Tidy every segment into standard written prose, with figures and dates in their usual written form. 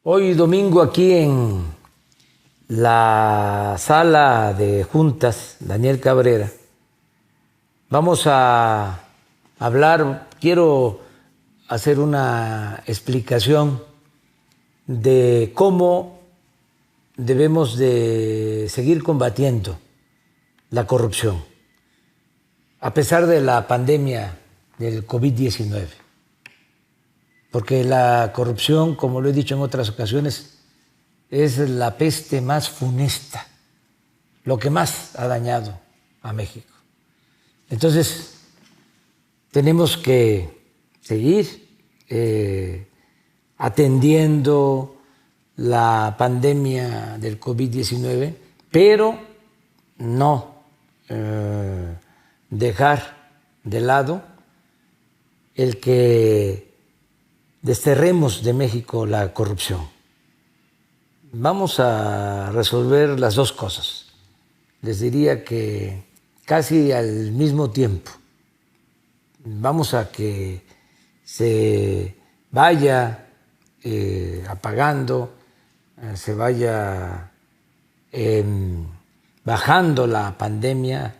Hoy domingo aquí en la sala de juntas, Daniel Cabrera, vamos a hablar, quiero hacer una explicación de cómo debemos de seguir combatiendo la corrupción, a pesar de la pandemia del COVID-19. Porque la corrupción, como lo he dicho en otras ocasiones, es la peste más funesta, lo que más ha dañado a México. Entonces, tenemos que seguir atendiendo la pandemia del COVID-19, pero no dejar de lado el que desterremos de México la corrupción. Vamos a resolver las dos cosas. Les diría que casi al mismo tiempo. Vamos a que se vaya apagando, se vaya bajando la pandemia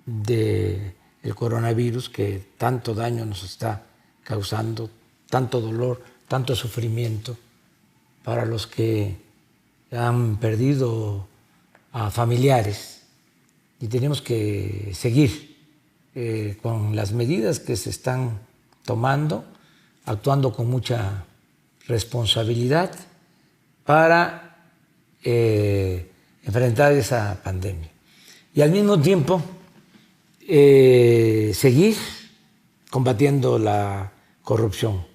del coronavirus que tanto daño nos está causando, tanto dolor, tanto sufrimiento para los que han perdido a familiares, y tenemos que seguir con las medidas que se están tomando, actuando con mucha responsabilidad para enfrentar esa pandemia. Y al mismo tiempo seguir combatiendo la corrupción,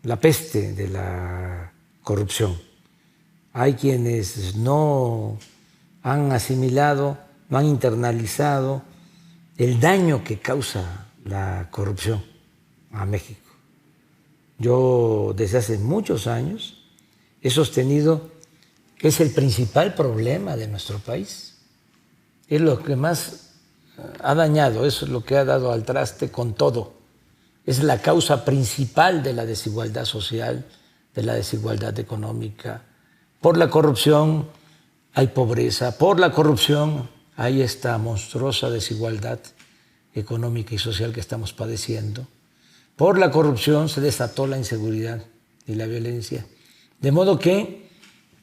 la peste de la corrupción. Hay quienes no han asimilado, no han internalizado el daño que causa la corrupción a México. Yo desde hace muchos años he sostenido que es el principal problema de nuestro país. Es lo que más ha dañado, es lo que ha dado al traste con todo. Es la causa principal de la desigualdad social, de la desigualdad económica. Por la corrupción hay pobreza, por la corrupción hay esta monstruosa desigualdad económica y social que estamos padeciendo. Por la corrupción se desató la inseguridad y la violencia. De modo que,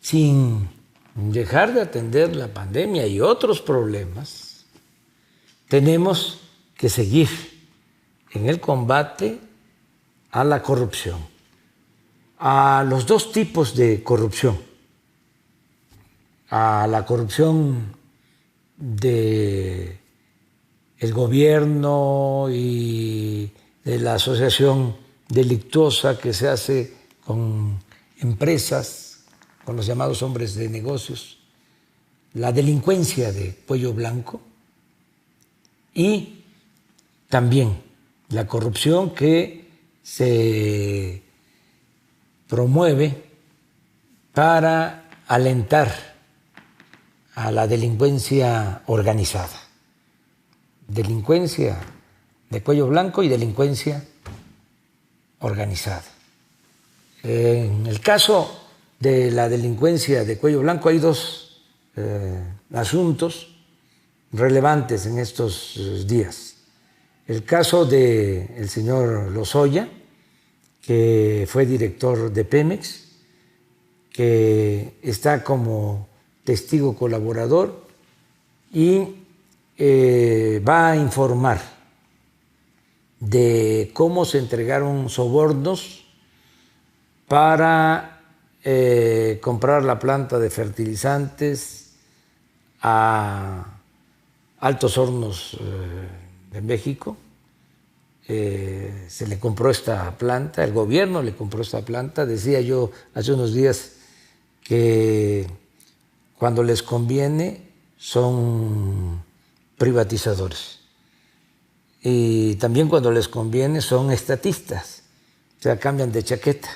sin dejar de atender la pandemia y otros problemas, tenemos que seguir en el combate a la corrupción, a los dos tipos de corrupción, a la corrupción del gobierno y de la asociación delictuosa que se hace con empresas, con los llamados hombres de negocios, la delincuencia de cuello blanco, y también la corrupción que se promueve para alentar a la delincuencia organizada. Delincuencia de cuello blanco y delincuencia organizada. En el caso de la delincuencia de cuello blanco hay dos asuntos relevantes en estos días. El caso del señor Lozoya, que fue director de Pemex, que está como testigo colaborador y va a informar de cómo se entregaron sobornos para comprar la planta de fertilizantes a Altos Hornos de México. Se le compró esta planta, el gobierno le compró esta planta. Decía yo hace unos días que cuando les conviene son privatizadores y también cuando les conviene son estatistas, o sea, cambian de chaqueta.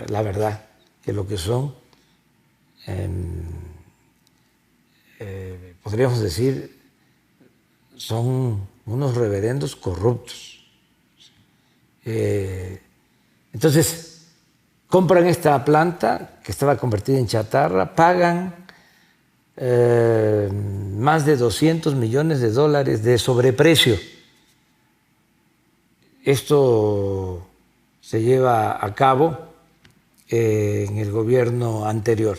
La verdad que lo que son, podríamos decir, son unos reverendos corruptos. Entonces, compran esta planta que estaba convertida en chatarra, pagan más de $200 millones de sobreprecio. Esto se lleva a cabo en el gobierno anterior.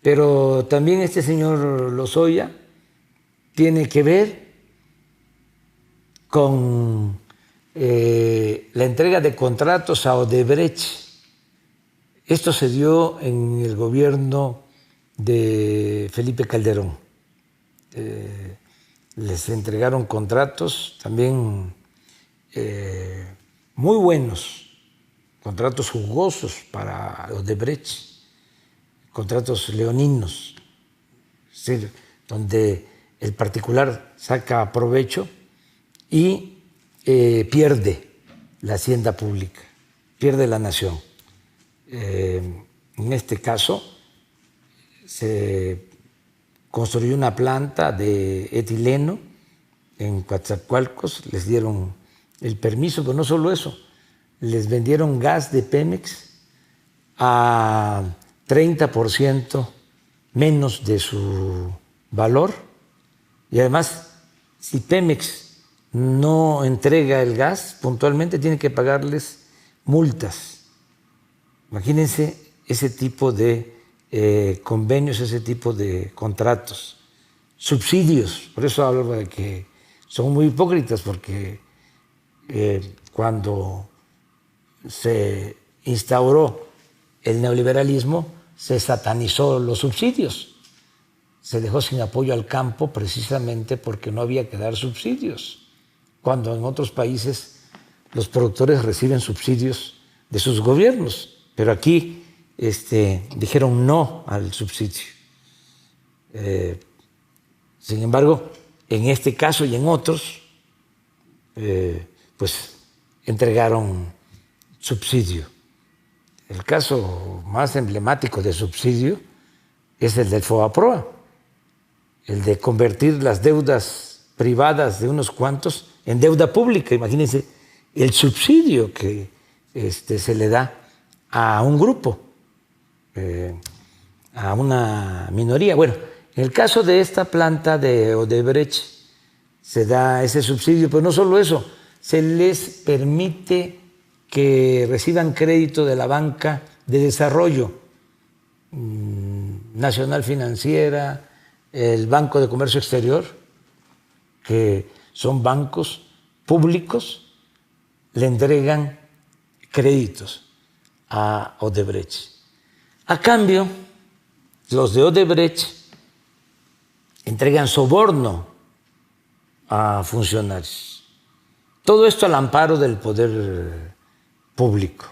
Pero también este señor Lozoya tiene que ver con la entrega de contratos a Odebrecht. Esto se dio en el gobierno de Felipe Calderón. Les entregaron contratos también muy buenos, contratos jugosos para Odebrecht, contratos leoninos, es decir, donde el particular saca provecho y pierde la hacienda pública, pierde la nación. En este caso se construyó una planta de etileno en Coatzacoalcos, les dieron el permiso, pero no solo eso, les vendieron gas de Pemex a 30% menos de su valor, y además, si Pemex no entrega el gas puntualmente, tiene que pagarles multas. Imagínense ese tipo de convenios, ese tipo de contratos, subsidios. Por eso hablo de que son muy hipócritas, porque cuando se instauró el neoliberalismo se satanizó los subsidios, se dejó sin apoyo al campo precisamente porque no había que dar subsidios, cuando en otros países los productores reciben subsidios de sus gobiernos, pero aquí dijeron no al subsidio. Sin embargo, en este caso y en otros, pues entregaron subsidio. El caso más emblemático de subsidio es el del FOBAPROA, el de convertir las deudas privadas de unos cuantos en deuda pública. Imagínense el subsidio que se le da a un grupo, a una minoría. Bueno, en el caso de esta planta de Odebrecht se da ese subsidio, pero no solo eso, se les permite que reciban crédito de la banca de desarrollo, Nacional Financiera, el Banco de Comercio Exterior, que son bancos públicos, le entregan créditos a Odebrecht. A cambio, los de Odebrecht entregan soborno a funcionarios. Todo esto al amparo del poder público.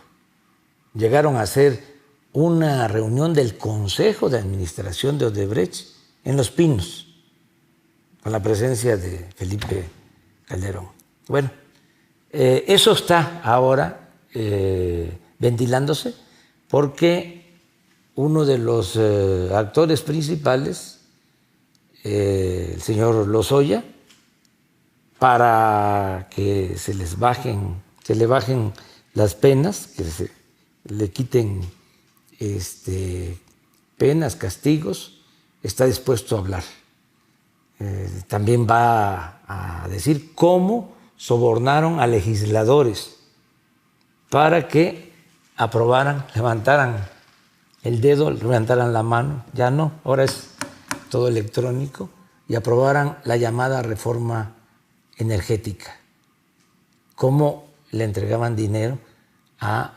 Llegaron a hacer una reunión del Consejo de Administración de Odebrecht en Los Pinos, con la presencia de Felipe Calderón. Bueno, eso está ahora ventilándose porque uno de los actores principales, el señor Lozoya, para que se le bajen las penas, que se le quiten penas, castigos, está dispuesto a hablar. También va a decir cómo sobornaron a legisladores para que aprobaran, levantaran el dedo, levantaran la mano, ya no, ahora es todo electrónico, y aprobaran la llamada reforma energética, cómo le entregaban dinero a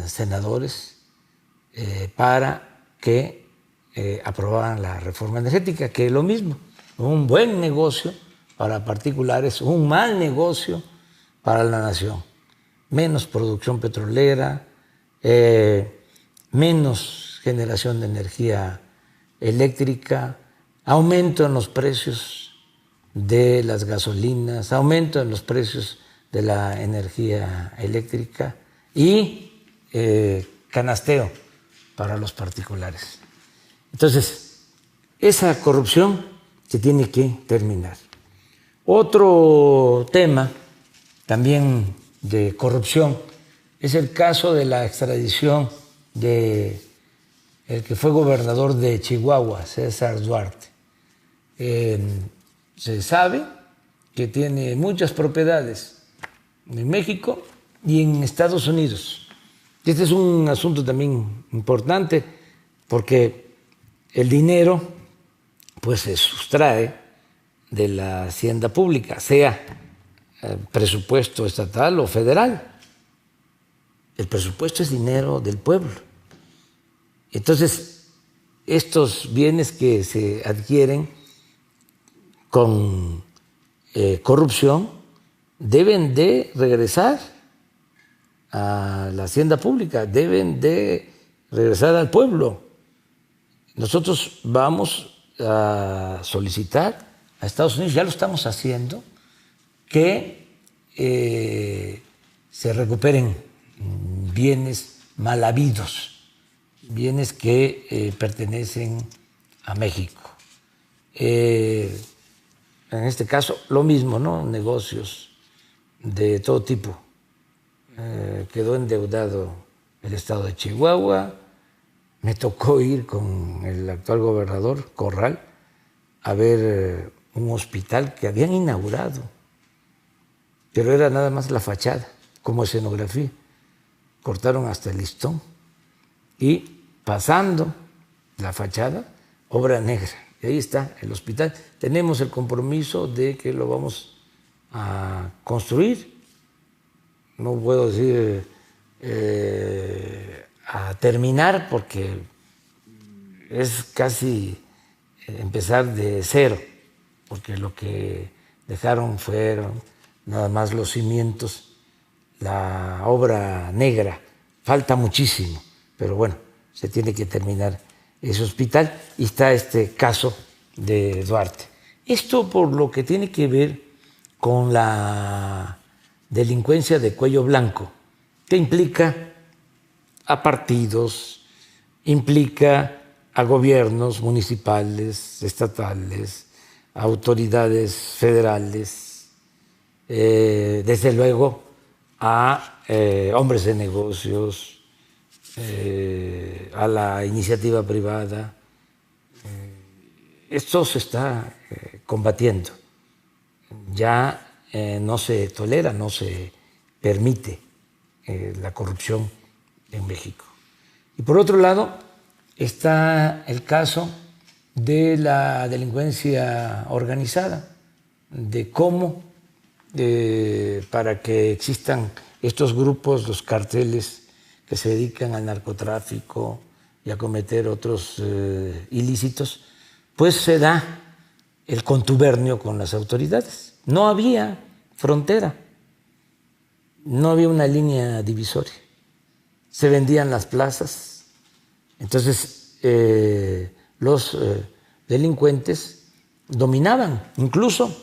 senadores para que aprobaran la reforma energética, que es lo mismo, un buen negocio para particulares, un mal negocio para la nación. Menos producción petrolera, menos generación de energía eléctrica, aumento en los precios de las gasolinas, aumento en los precios de la energía eléctrica y canasteo para los particulares. Entonces, esa corrupción se tiene que terminar. Otro tema también de corrupción es el caso de la extradición de el que fue gobernador de Chihuahua, César Duarte. Se sabe que tiene muchas propiedades en México y en Estados Unidos. Este es un asunto también importante porque el dinero pues se sustrae de la hacienda pública, sea presupuesto estatal o federal. El presupuesto es dinero del pueblo. Entonces, estos bienes que se adquieren con corrupción deben de regresar a la hacienda pública, deben de regresar al pueblo. Nosotros vamos a solicitar a Estados Unidos, ya lo estamos haciendo, que se recuperen bienes mal habidos, bienes que pertenecen a México. En este caso, lo mismo, ¿no? Negocios de todo tipo. Quedó endeudado el estado de Chihuahua. Me tocó ir con el actual gobernador, Corral, a ver un hospital que habían inaugurado, pero era nada más la fachada, como escenografía. Cortaron hasta el listón y pasando la fachada, obra negra. Y ahí está el hospital. Tenemos el compromiso de que lo vamos a construir. No puedo decir a terminar porque es casi empezar de cero, porque lo que dejaron fueron nada más los cimientos, la obra negra. Falta muchísimo, pero bueno, se tiene que terminar ese hospital y está este caso de Duarte. Esto por lo que tiene que ver con la delincuencia de cuello blanco, que implica a partidos, implica a gobiernos municipales, estatales, autoridades federales, desde luego a hombres de negocios, a la iniciativa privada. Esto se está combatiendo. Ya no se tolera, no se permite la corrupción en México. Y por otro lado está el caso de la delincuencia organizada, de cómo para que existan estos grupos, los carteles que se dedican al narcotráfico y a cometer otros ilícitos, pues se da el contubernio con las autoridades. No había frontera, no había una línea divisoria. Se vendían las plazas. Entonces, los delincuentes dominaban, incluso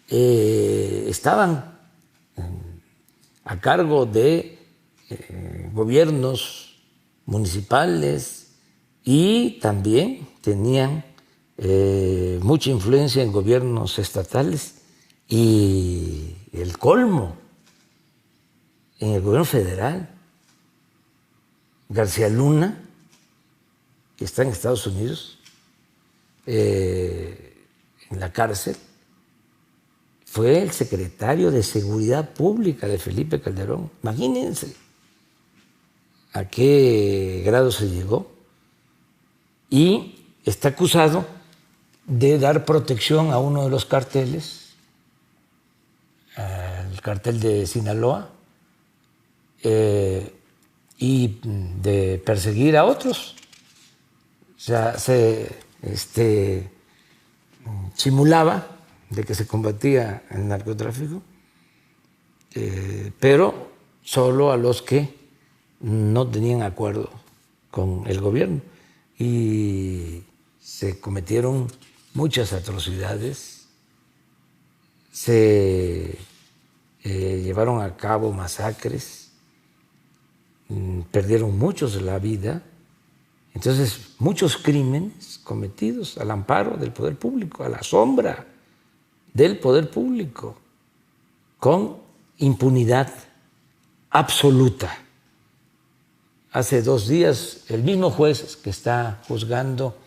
estaban a cargo de gobiernos municipales y también tenían mucha influencia en gobiernos estatales y el colmo en el gobierno federal. García Luna, que está en Estados Unidos, en la cárcel, fue el secretario de Seguridad Pública de Felipe Calderón. Imagínense a qué grado se llegó. Y está acusado de dar protección a uno de los carteles, el cartel de Sinaloa, y de perseguir a otros. O sea, se simulaba de que se combatía el narcotráfico, pero solo a los que no tenían acuerdo con el gobierno. Y se cometieron muchas atrocidades, se llevaron a cabo masacres, perdieron muchos la vida. Entonces, muchos crímenes cometidos al amparo del poder público, a la sombra del poder público, con impunidad. absoluta. Hace 2 días, el mismo juez que está juzgando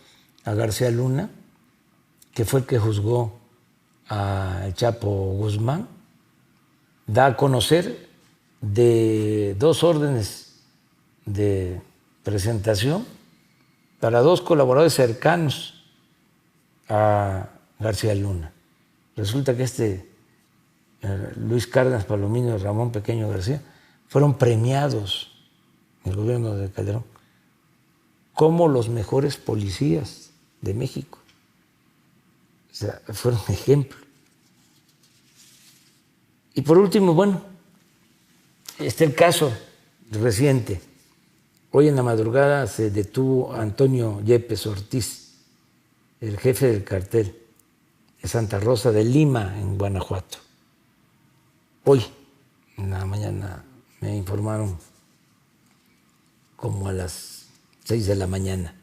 a García Luna, que fue el que juzgó al Chapo Guzmán, da a conocer de 2 órdenes de presentación para 2 colaboradores cercanos a García Luna. Resulta que Luis Cárdenas Palomino y Ramón Pequeño García fueron premiados en el gobierno de Calderón como los mejores policías de México. O sea, fueron ejemplo. Y por último, bueno, está el caso reciente. Hoy en la madrugada se detuvo a Antonio Yepes Ortiz, el jefe del cartel de Santa Rosa de Lima, en Guanajuato. Hoy, en la mañana, me informaron como a las 6 de la mañana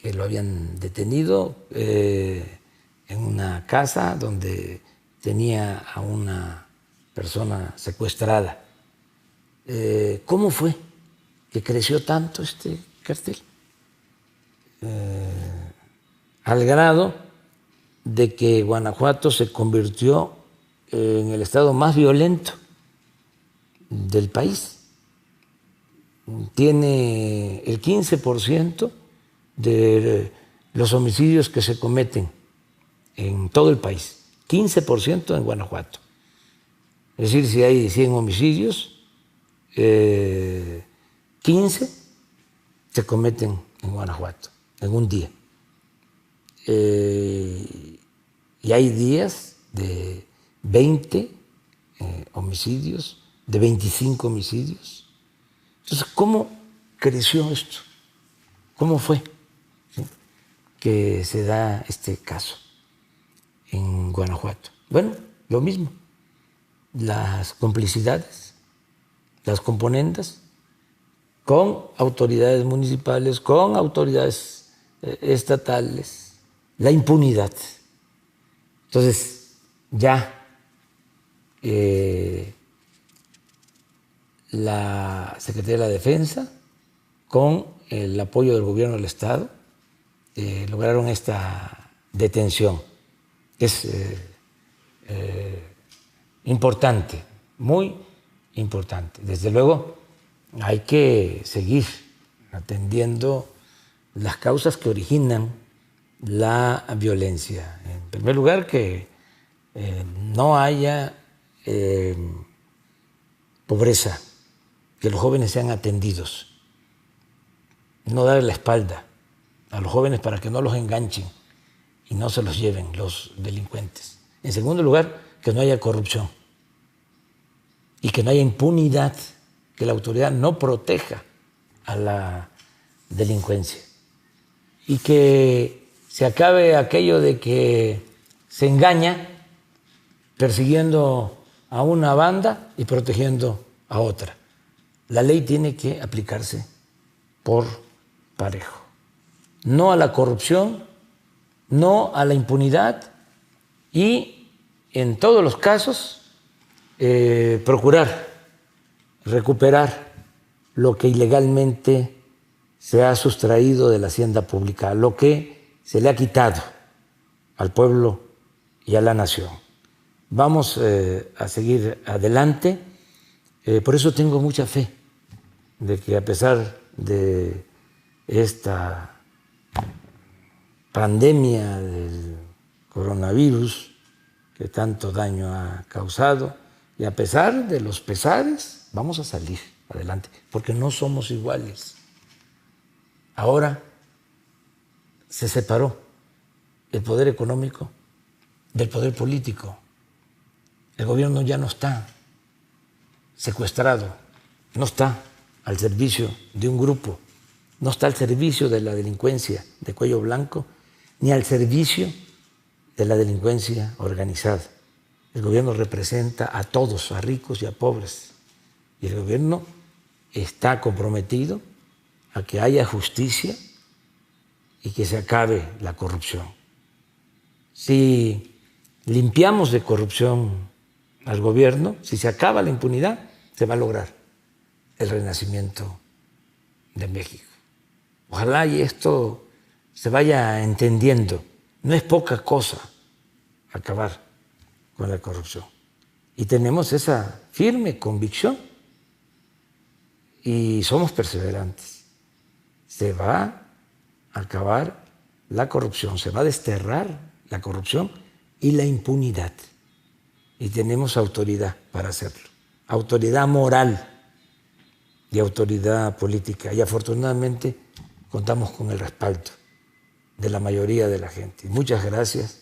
que lo habían detenido en una casa donde tenía a una persona secuestrada. ¿Cómo fue que creció tanto este cartel? Al grado de que Guanajuato se convirtió en el estado más violento del país. Tiene el 15% de los homicidios que se cometen en todo el país, 15% en Guanajuato. Es decir, si hay 100 homicidios, 15 se cometen en Guanajuato en un día. Y hay días de 20 homicidios, de 25 homicidios. Entonces, ¿cómo creció esto? ¿Cómo fue, sí, que se da este caso en Guanajuato? Bueno, lo mismo, las complicidades, las componendas con autoridades municipales, con autoridades estatales, la impunidad. Entonces, ya la Secretaría de la Defensa, con el apoyo del gobierno del Estado, lograron esta detención. Es importante, muy importante. Desde luego, hay que seguir atendiendo las causas que originan la violencia. En primer lugar, que no haya pobreza, que los jóvenes sean atendidos, no darle la espalda a los jóvenes para que no los enganchen y no se los lleven los delincuentes. En segundo lugar, que no haya corrupción y que no haya impunidad, que la autoridad no proteja a la delincuencia y que se acabe aquello de que se engaña persiguiendo a una banda y protegiendo a otra. La ley tiene que aplicarse por parejo. No a la corrupción, no a la impunidad y, en todos los casos, procurar recuperar lo que ilegalmente se ha sustraído de la hacienda pública, lo que se le ha quitado al pueblo y a la nación. Vamos a seguir adelante. Por eso tengo mucha fe de que, a pesar de esta pandemia del coronavirus que tanto daño ha causado, y a pesar de los pesares, vamos a salir adelante, porque no somos iguales. Ahora se separó el poder económico del poder político. El gobierno ya no está secuestrado, no está al servicio de un grupo, no está al servicio de la delincuencia de cuello blanco, ni al servicio de la delincuencia organizada. El gobierno representa a todos, a ricos y a pobres, y el gobierno está comprometido a que haya justicia y que se acabe la corrupción. Si limpiamos de corrupción al gobierno, si se acaba la impunidad, se va a lograr el renacimiento de México. Ojalá y esto se vaya entendiendo. No es poca cosa acabar con la corrupción. Y tenemos esa firme convicción y somos perseverantes. Se va a acabar la corrupción, se va a desterrar la corrupción y la impunidad. Y tenemos autoridad para hacerlo, autoridad moral y autoridad política. Y afortunadamente contamos con el respaldo de la mayoría de la gente. Muchas gracias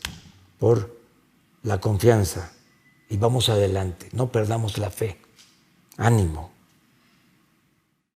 por la confianza y vamos adelante, no perdamos la fe. Ánimo.